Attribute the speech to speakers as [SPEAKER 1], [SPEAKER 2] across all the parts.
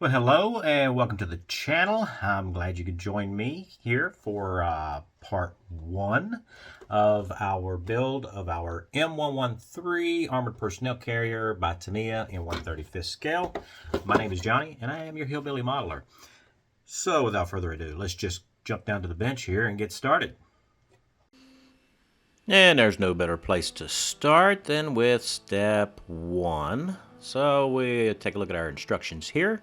[SPEAKER 1] Well, hello and welcome to the channel. I'm glad you could join me here for part one of our build of our M113 Armored Personnel Carrier by Tamiya in 1/35 scale. My name is Johnny and I am your Hillbilly Modeler. So without further ado, let's just jump down to the bench here and get started. And there's no better place to start than with step one. So we take a look at our instructions here.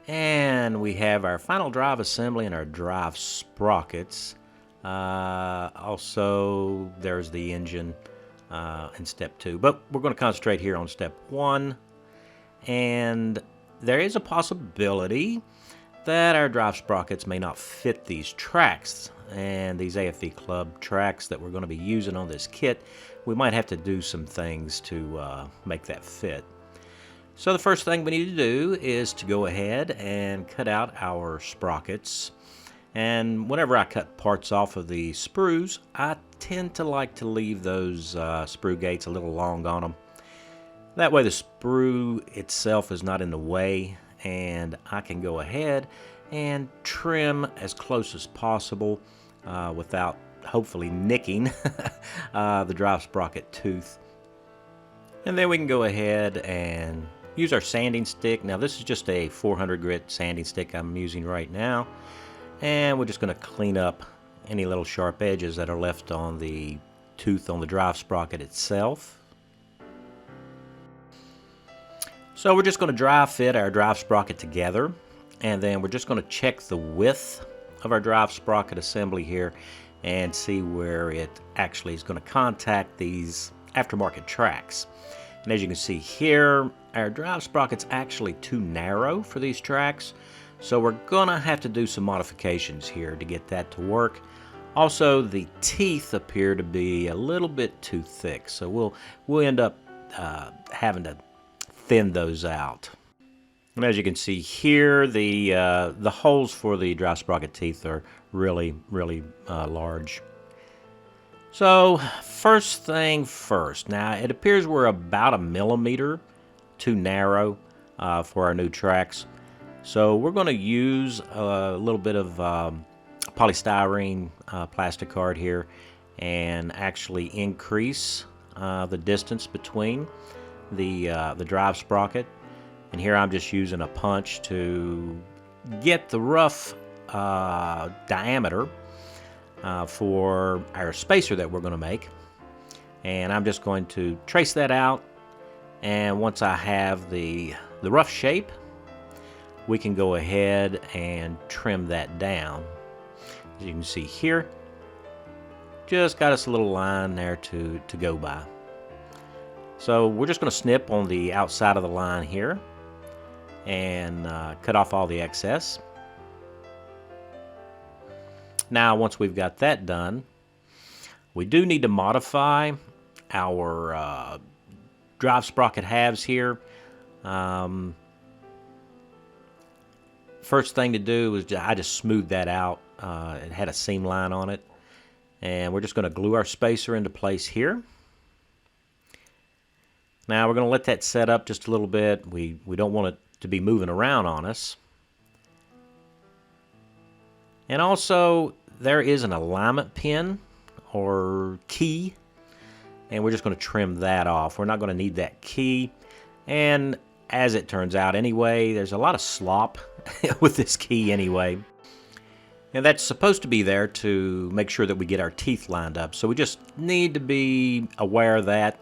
[SPEAKER 1] And we have our final drive assembly and our drive sprockets. Also, there's the engine in step two. But we're going to concentrate here on step one. And there is a possibility that our drive sprockets may not fit these tracks. And these AFV Club tracks that we're going to be using on this kit, we might have to do some things to make that fit. So the first thing we need to do is to go ahead and cut out our sprockets. And whenever I cut parts off of the sprues, I tend to like to leave those sprue gates a little long on them. That way the sprue itself is not in the way, and I can go ahead and trim as close as possible without hopefully nicking the drive sprocket tooth. And then we can go ahead and use our sanding stick. Now this is just a 400 grit sanding stick I'm using right now, and we're just going to clean up any little sharp edges that are left on the tooth on the drive sprocket itself. So we're just going to dry fit our drive sprocket together, and then we're just going to check the width of our drive sprocket assembly here and see where it actually is going to contact these aftermarket tracks. And as you can see here, our drive sprocket's actually too narrow for these tracks, so we're gonna have to do some modifications here to get that to work. Also, the teeth appear to be a little bit too thick, so we'll end up having to thin those out. And as you can see here, the holes for the drive sprocket teeth are really large. So first thing first, now it appears we're about 1 millimeter too narrow for our new tracks. So we're going to use a little bit of polystyrene plastic card here and actually increase the distance between the drive sprocket. And here I'm just using a punch to get the rough diameter for our spacer that we're going to make. And I'm just going to trace that out, and once I have the rough shape, we can go ahead and trim that down. As you can see here, just got us a little line there to go by. So we're just going to snip on the outside of the line here and cut off all the excess. Now, once we've got that done, we do need to modify our drive sprocket halves here. First thing to do is I just smoothed that out. It had a seam line on it. And we're just going to glue our spacer into place here. Now we're going to let that set up just a little bit. We don't want it to be moving around on us. And also, there is an alignment pin or key, and we're just going to trim that off. We're not going to need that key, and as it turns out anyway, there's a lot of slop with this key anyway. And that's supposed to be there to make sure that we get our teeth lined up, so we just need to be aware of that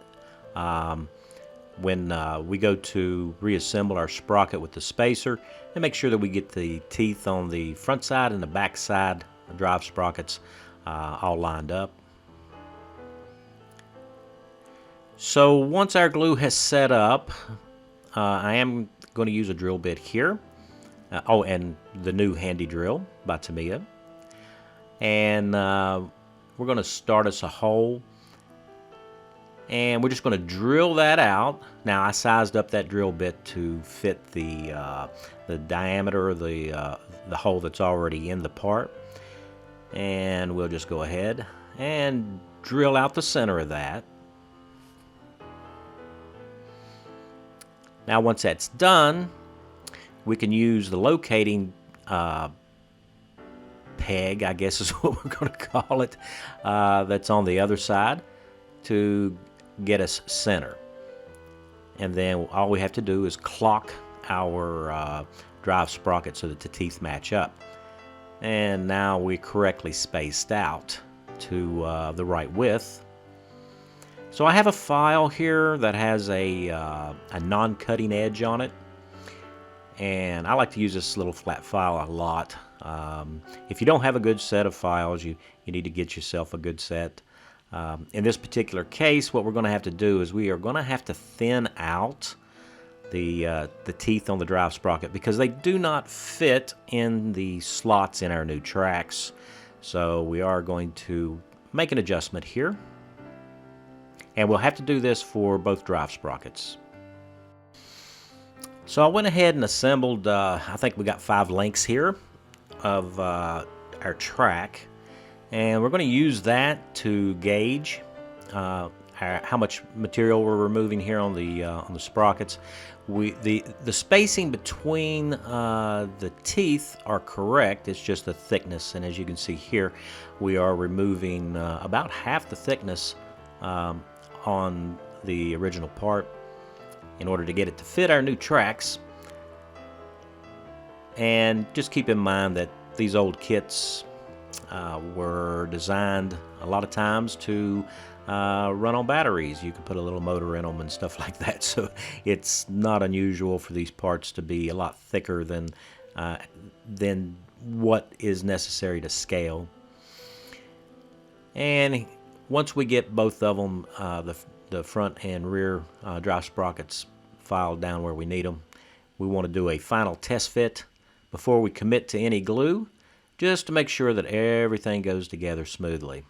[SPEAKER 1] when we go to reassemble our sprocket with the spacer, and make sure that we get the teeth on the front side and the back side drive sprockets all lined up. So once our glue has set up, I am going to use a drill bit here. Oh, and the new handy drill by Tamiya. And we're going to start us a hole. And we're just going to drill that out. Now I sized up that drill bit to fit the diameter of the hole that's already in the part. And we'll just go ahead and drill out the center of that. Now once that's done, we can use the locating peg, I guess is what we're going to call it, that's on the other side to get us center. And then all we have to do is clock our drive sprocket so that the teeth match up. And now we're correctly spaced out to the right width. So I have a file here that has a non-cutting edge on it, and I like to use this little flat file a lot. If you don't have a good set of files, you need to get yourself a good set. In this particular case, what we're going to have to do is we are going to have to thin out the teeth on the drive sprocket because they do not fit in the slots in our new tracks. So we are going to make an adjustment here, and we'll have to do this for both drive sprockets. So I went ahead and assembled, I think we got 5 links here of our track, and we're going to use that to gauge how much material we're removing here on the sprockets. The spacing between the teeth are correct. It's just the thickness, and as you can see here, we are removing about half the thickness on the original part in order to get it to fit our new tracks. And just keep in mind that these old kits were designed a lot of times to run on batteries. You can put a little motor in them and stuff like that, so it's not unusual for these parts to be a lot thicker than what is necessary to scale. And once we get both of them, the front and rear drive sprockets filed down where we need them, we want to do a final test fit before we commit to any glue, just to make sure that everything goes together smoothly.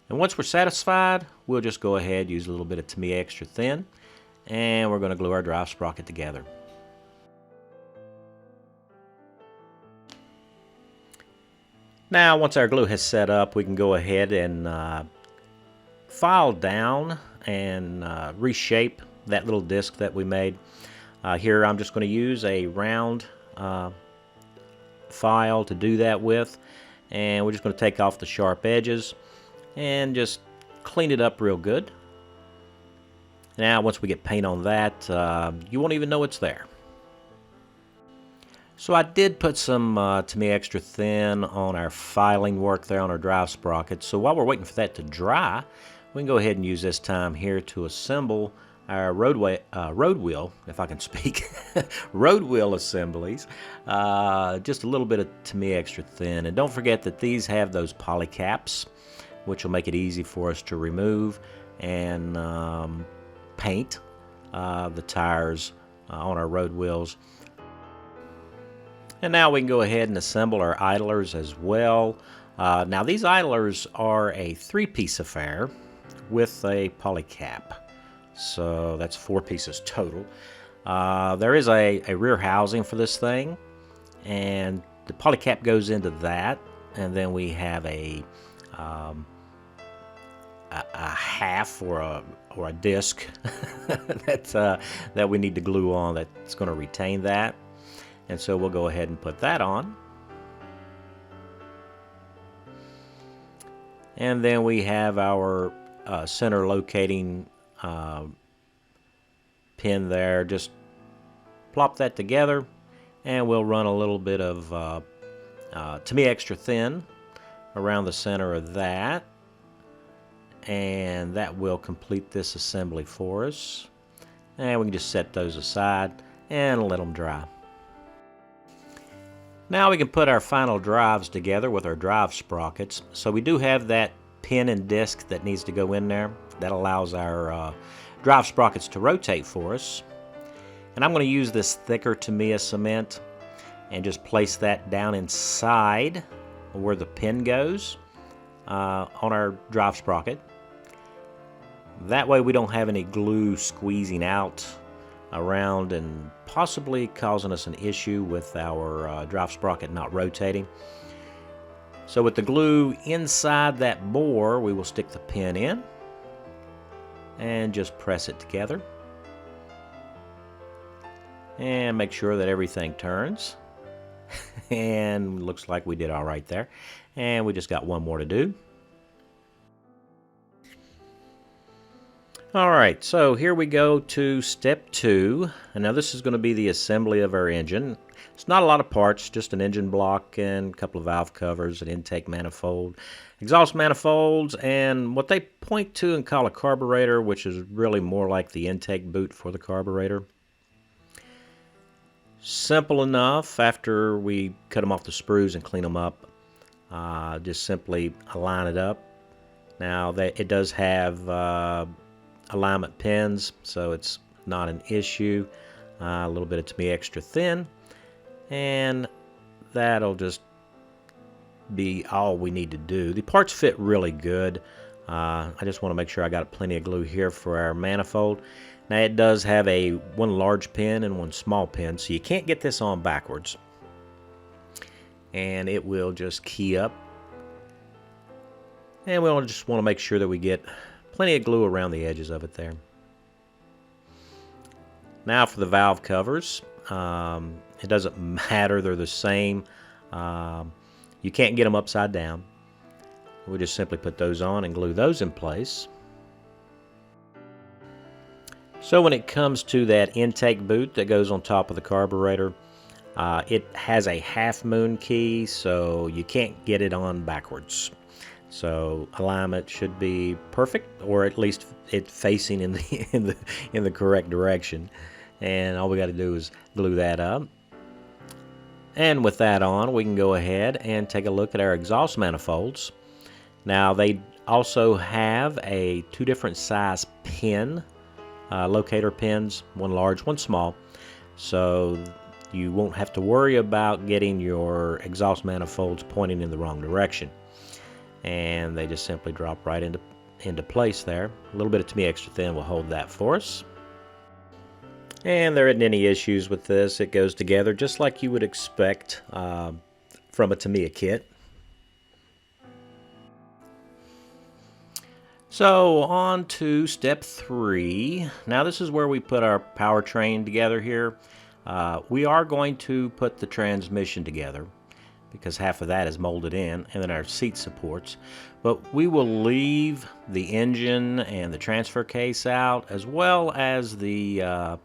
[SPEAKER 1] And once we're satisfied, we'll just go ahead, use a little bit of Tamiya extra thin, and we're going to glue our drive sprocket together. Now, once our glue has set up, we can go ahead and file down and reshape that little disc that we made. Here I'm just going to use a round file to do that with, and we're just going to take off the sharp edges and just clean it up real good. Now once we get paint on that, you won't even know it's there. So I did put some Tamiya extra thin on our filing work there on our drive sprocket. So while we're waiting for that to dry, we can go ahead and use this time here to assemble our road wheel, if I can speak, road wheel assemblies. Just a little bit of Tamiya extra thin, and don't forget that these have those poly caps, which will make it easy for us to remove and paint the tires on our road wheels. And now we can go ahead and assemble our idlers as well. Now these idlers are a 3-piece affair with a poly cap. So that's 4 pieces total. There is a rear housing for this thing, and the poly cap goes into that, and then we have a half or a disc that we need to glue on that's going to retain that. And so we'll go ahead and put that on. And then we have our center locating pin there. Just plop that together, and we'll run a little bit of Tamiya extra thin around the center of that, and that will complete this assembly for us. And we can just set those aside and let them dry. Now we can put our final drives together with our drive sprockets. So we do have that pin and disc that needs to go in there. That allows our drive sprockets to rotate for us. And I'm going to use this thicker Tamiya cement and just place that down inside where the pin goes on our drive sprocket. That way we don't have any glue squeezing out around and possibly causing us an issue with our drive sprocket not rotating. So with the glue inside that bore, we will stick the pin in and just press it together. and make sure that everything turns. And looks like we did all right there. And we just got one more to do. All right, so here we go to step 2. And now this is going to be the assembly of our engine. It's not a lot of parts, just an engine block and a couple of valve covers, an intake manifold, exhaust manifolds, and what they point to and call a carburetor, which is really more like the intake boot for the carburetor. Simple enough. After we cut them off the sprues and clean them up, just simply align it up. Now it does have alignment pins, so it's not an issue. A little bit of Tamiya extra thin, and that'll just be all we need to do. The parts fit really good. I just want to make sure I got plenty of glue here for our manifold. Now it does have one large pin and one small pin, so you can't get this on backwards. And it will just key up. And we'll just want to make sure that we get plenty of glue around the edges of it there. Now for the valve covers, it doesn't matter, they're the same. You can't get them upside down. We just simply put those on and glue those in place. So when it comes to that intake boot that goes on top of the carburetor, it has a half moon key, so you can't get it on backwards. So alignment should be perfect, or at least it facing in the correct direction. And all we got to do is glue that up. And with that on, we can go ahead and take a look at our exhaust manifolds. Now they also have two different size pin, locator pins, one large, one small. So you won't have to worry about getting your exhaust manifolds pointing in the wrong direction. And they just simply drop right into place there. A little bit of Tamiya extra thin will hold that for us. And there isn't any issues with this. It goes together just like you would expect from a Tamiya kit. So on to step 3. Now this is where we put our powertrain together here. We are going to put the transmission together, because half of that is molded in, and then our seat supports. But we will leave the engine and the transfer case out, as well as the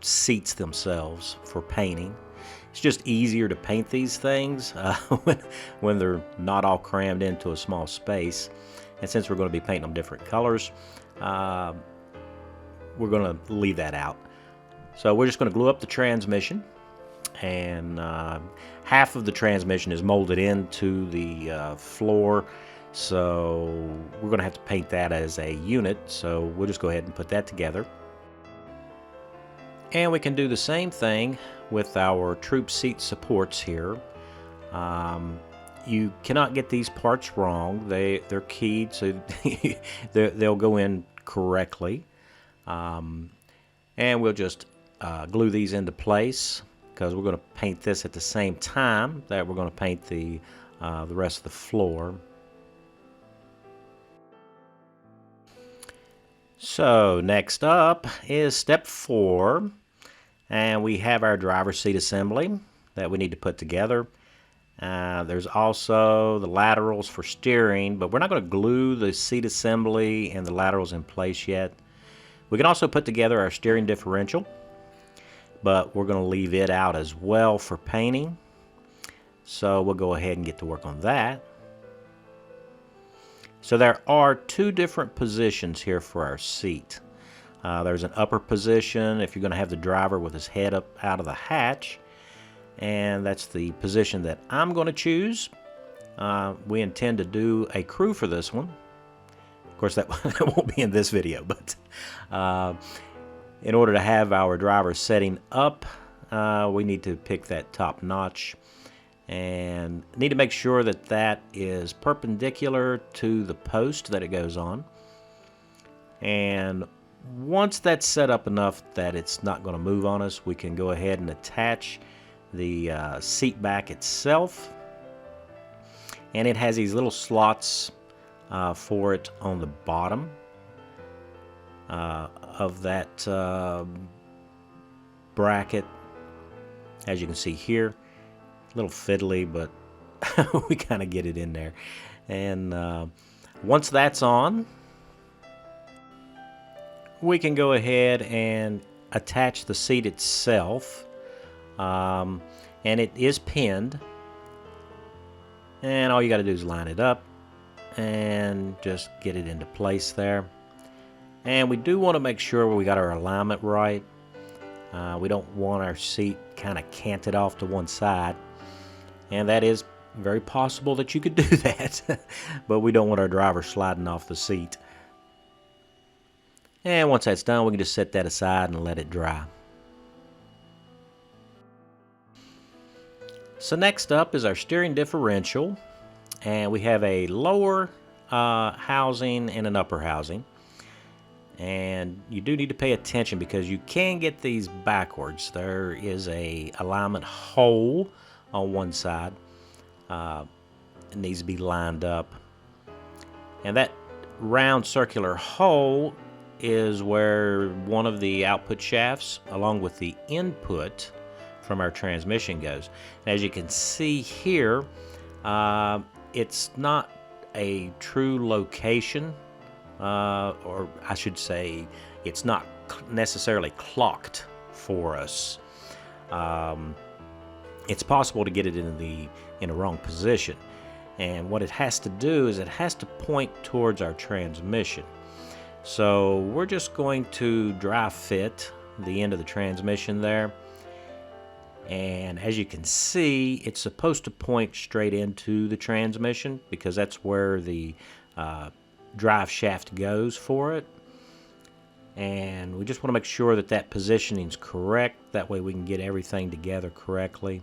[SPEAKER 1] seats themselves for painting. It's just easier to paint these things when they're not all crammed into a small space. And since we're going to be painting them different colors, we're going to leave that out. So we're just going to glue up the transmission. And half of the transmission is molded into the floor, so we're going to have to paint that as a unit. So we'll just go ahead and put that together. And we can do the same thing with our troop seat supports here. You cannot get these parts wrong. They're keyed, so they'll go in correctly. And we'll just glue these into place, because we're going to paint this at the same time that we're going to paint the rest of the floor. So next up is step 4, and we have our driver's seat assembly that we need to put together. There's also the laterals for steering, but we're not going to glue the seat assembly and the laterals in place yet. We can also put together our steering differential, but we're going to leave it out as well for painting. So we'll go ahead and get to work on that. So there are 2 different positions here for our seat. There's an upper position if you're going to have the driver with his head up out of the hatch, and that's the position that I'm going to choose. We intend to do a crew for this one. Of course, that won't be in this video, but in order to have our driver setting up, we need to pick that top notch, and need to make sure that that is perpendicular to the post that it goes on. And once that's set up enough that it's not going to move on us, we can go ahead and attach the seat back itself. And it has these little slots for it on the bottom of that bracket, as you can see here. A little fiddly, but we kind of get it in there. And once that's on, we can go ahead and attach the seat itself. And it is pinned. And all you got to do is line it up and just get it into place there. And we do want to make sure we got our alignment right. We don't want our seat kind of canted off to one side. And that is very possible that you could do that. But we don't want our driver sliding off the seat. And once that's done, we can just set that aside and let it dry. So next up is our steering differential. And we have a lower housing and an upper housing. And you do need to pay attention because you can get these backwards. There is a alignment hole on one side. It needs to be lined up. And that round circular hole is where one of the output shafts along with the input from our transmission goes. And as you can see here, it's not a true location, or I should say it's not necessarily clocked for us. It's possible to get it in the wrong position, and what it has to do is it has to point towards our transmission. So we're just going to dry fit the end of the transmission there, and as you can see, it's supposed to point straight into the transmission because that's where the drive shaft goes for it. And we just want to make sure that that positioning is correct. That way we can get everything together correctly.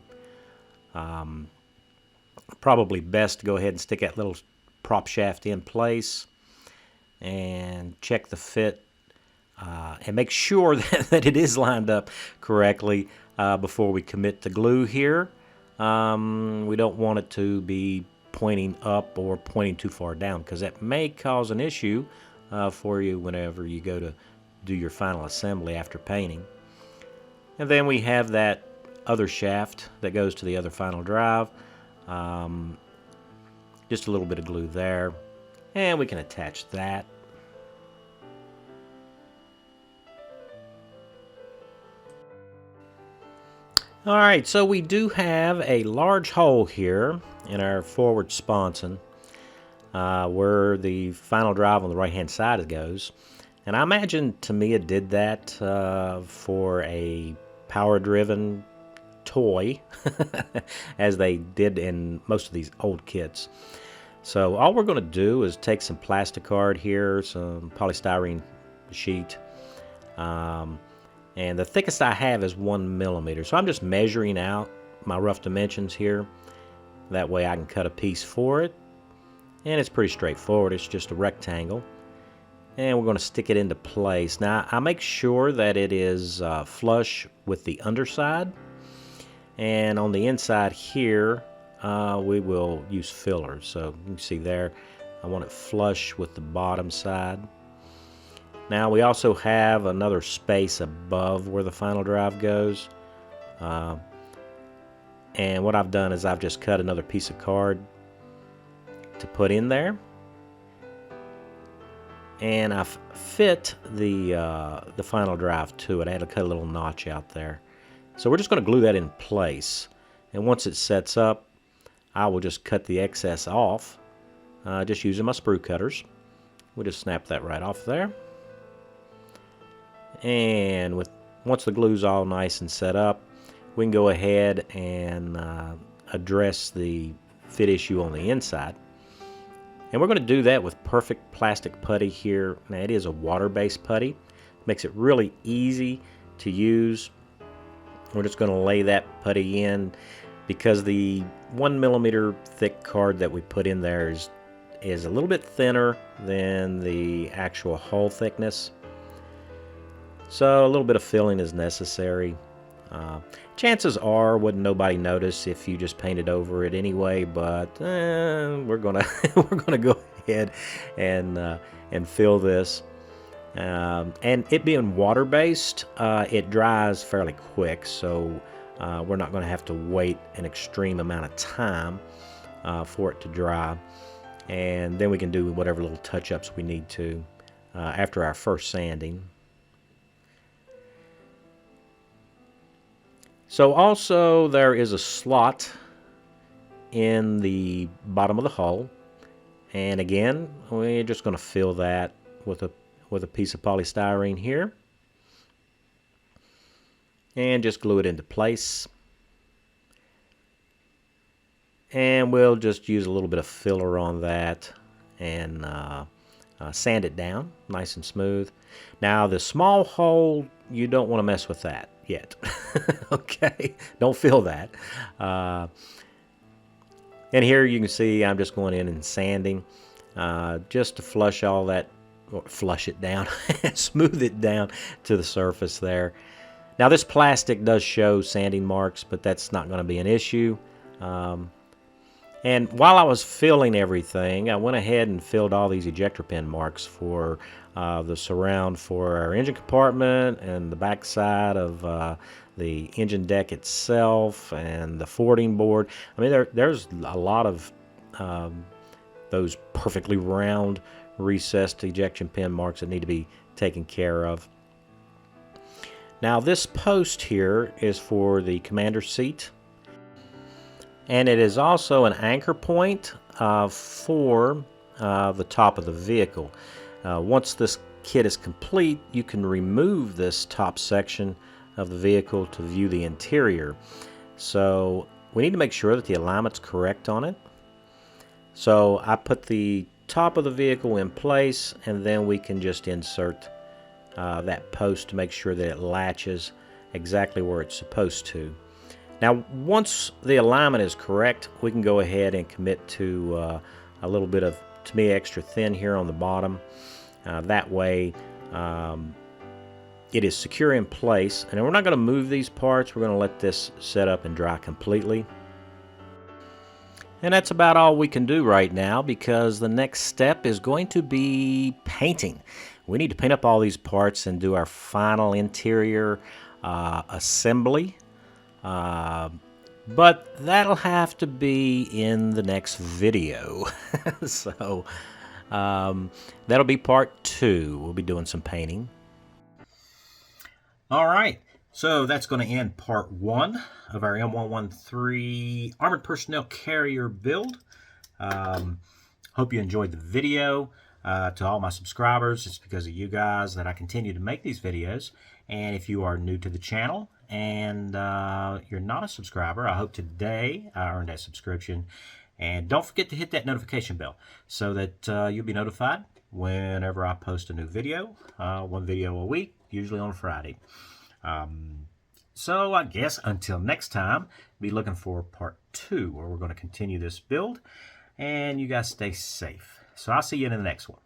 [SPEAKER 1] Probably best to go ahead and stick that little prop shaft in place and check the fit and make sure that it is lined up correctly before we commit to glue here. We don't want it to be pointing up or pointing too far down because that may cause an issue for you whenever you go to do your final assembly after painting. And then we have that other shaft that goes to the other final drive. Just a little bit of glue there, and we can attach that. Alright, so we do have a large hole here in our forward sponson where the final drive on the right hand side goes. And I imagine Tamiya did that for a power driven toy as they did in most of these old kits. So all we're going to do is take some plastic card here, some polystyrene sheet, and the thickest I have is 1 millimeter. So I'm just measuring out my rough dimensions here. That way I can cut a piece for it. And it's pretty straightforward. It's just a rectangle. And we're going to stick it into place. Now I make sure that it is flush with the underside. And on the inside here, we will use fillers. So you can see there, I want it flush with the bottom side. Now we also have another space above where the final drive goes. And what I've done is I've just cut another piece of card to put in there. And I've fit the final drive to it. I had to cut a little notch out there. So we're just going to glue that in place. And once it sets up, I will just cut the excess off, just using my sprue cutters. We'll just snap that right off there. And once the glue's all nice and set up, we can go ahead and address the fit issue on the inside. And we're going to do that with perfect plastic putty here. Now it is a water-based putty. Makes it really easy to use. We're just going to lay that putty in because the 1 millimeter thick card that we put in there is a little bit thinner than the actual hull thickness. So a little bit of filling is necessary. Chances are wouldn't nobody notice if you just painted over it anyway, but we're gonna we're gonna go ahead and fill this. And it being water-based, it dries fairly quick, so we're not going to have to wait an extreme amount of time for it to dry. And then we can do whatever little touch-ups we need to after our first sanding. So also there is a slot in the bottom of the hull, and again we're just going to fill that with a piece of polystyrene here and just glue it into place. And we'll just use a little bit of filler on that and sand it down nice and smooth. Now the small hole, you don't want to mess with that yet. Okay, don't fill that. And here you can see I'm just going in and sanding just to flush all that, or flush it down, smooth it down to the surface there. Now this plastic does show sanding marks, but that's not going to be an issue. And while I was filling everything, I went ahead and filled all these ejector pin marks for the surround for our engine compartment and the back side of the engine deck itself and the forwarding board. I mean, there's a lot of those perfectly round recessed ejection pin marks that need to be taken care of. Now this post here is for the commander seat, and it is also an anchor point for the top of the vehicle. Once this kit is complete, you can remove this top section of the vehicle to view the interior. So we need to make sure that the alignment's correct on it. So I put the top of the vehicle in place, and then we can just insert that post to make sure that it latches exactly where it's supposed to. Now once the alignment is correct, we can go ahead and commit to a little bit of Tamiya extra thin here on the bottom. That way it is secure in place, and we're not going to move these parts. We're going to let this set up and dry completely. And that's about all we can do right now, because the next step is going to be painting. We need to paint up all these parts and do our final interior assembly. But that'll have to be in the next video. So that'll be part 2. We'll be doing some painting. All right, so that's going to end part 1 of our M113 Armored Personnel Carrier build. Hope you enjoyed the video. To all my subscribers, it's because of you guys that I continue to make these videos. And if you are new to the channel and you're not a subscriber, I hope today I earned that subscription. And don't forget to hit that notification bell so that you'll be notified whenever I post a new video. One video a week, usually on a Friday. So I guess until next time, be looking for part 2, where we're going to continue this build. And you guys stay safe. So I'll see you in the next one.